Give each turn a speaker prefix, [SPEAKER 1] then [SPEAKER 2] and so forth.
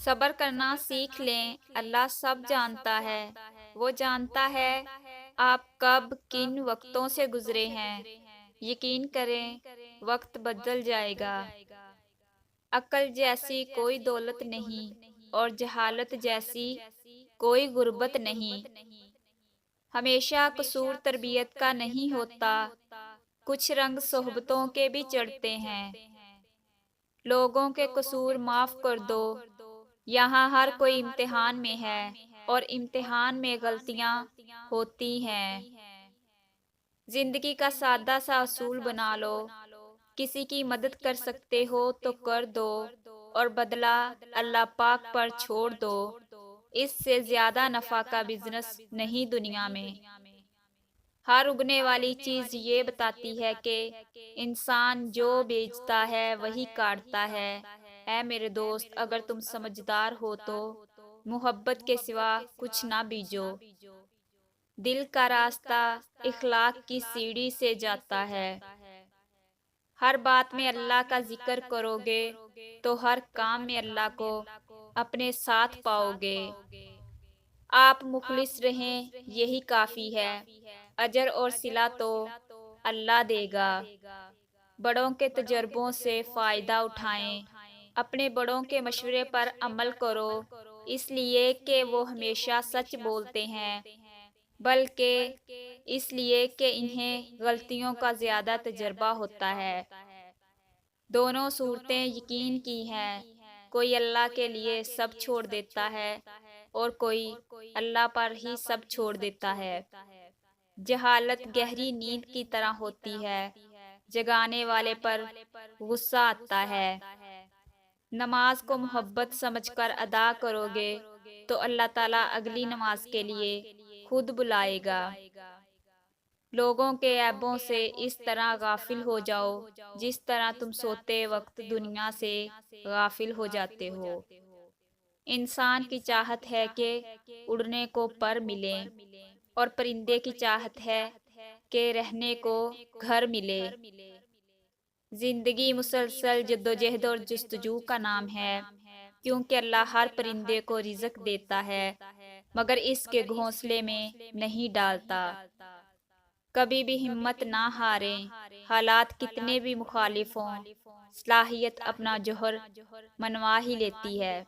[SPEAKER 1] صبر کرنا سیکھ لیں، اللہ سب جانتا ہے۔ وہ جانتا ہے آپ کب کن وقتوں سے گزرے ہیں۔ یقین کریں وقت بدل جائے گا۔ عقل جیسی کوئی دولت نہیں اور جہالت جیسی کوئی غربت نہیں۔ ہمیشہ قصور تربیت کا نہیں ہوتا، کچھ رنگ صحبتوں کے بھی چڑھتے ہیں۔ لوگوں کے قصور معاف کر دو، یہاں ہر کوئی امتحان میں ہے اور امتحان میں غلطیاں ہوتی ہیں۔ زندگی کا سادہ سا اصول بنا لو، کسی کی مدد کر سکتے ہو تو کر دو اور بدلہ اللہ پاک پر چھوڑ دو۔ اس سے زیادہ نفع کا بزنس نہیں دنیا میں۔ ہر اگنے والی چیز یہ بتاتی ہے کہ انسان جو بیچتا ہے وہی کاٹتا ہے۔ اے میرے دوست، اگر تم سمجھدار ہو تو محبت کے سوا کچھ نہ بیجو۔ دل کا راستہ اخلاق کی سیڑھی سے جاتا ہے۔ ہر بات میں اللہ کا ذکر کرو گے تو ہر کام میں اللہ کو اپنے ساتھ پاؤ گے۔ آپ مخلص رہیں یہی کافی ہے، اجر اور صلہ تو اللہ دے گا۔ بڑوں کے تجربوں سے فائدہ اٹھائیں، اپنے بڑوں کے مشورے پر عمل کرو، اس لیے کہ وہ ہمیشہ سچ بولتے ہیں، بلکہ اس لیے کہ انہیں غلطیوں کا زیادہ تجربہ ہوتا ہے۔ دونوں صورتیں یقین کی ہیں، کوئی اللہ کے لیے سب چھوڑ دیتا ہے اور کوئی اللہ پر ہی سب چھوڑ دیتا ہے۔ جہالت گہری نیند کی طرح ہوتی ہے، جگانے والے پر غصہ آتا ہے۔ نماز کو محبت سمجھ کر ادا کرو گے تو اللہ تعالیٰ اگلی نماز کے لیے خود بلائے گا۔ لوگوں کے عیبوں سے اس طرح غافل ہو جاؤ جس طرح تم سوتے وقت دنیا سے غافل ہو جاتے ہو۔ انسان کی چاہت ہے کہ اڑنے کو پر ملیں اور پرندے کی چاہت ہے کہ رہنے کو گھر ملے۔ زندگی مسلسل جدوجہد اور جستجو کا نام ہے، کیونکہ اللہ ہر پرندے کو رزق دیتا ہے مگر اس کے گھونسلے میں نہیں ڈالتا۔ کبھی بھی ہمت نہ ہاریں، حالات کتنے بھی مخالف ہوں، صلاحیت اپنا جوہر منوا ہی لیتی ہے۔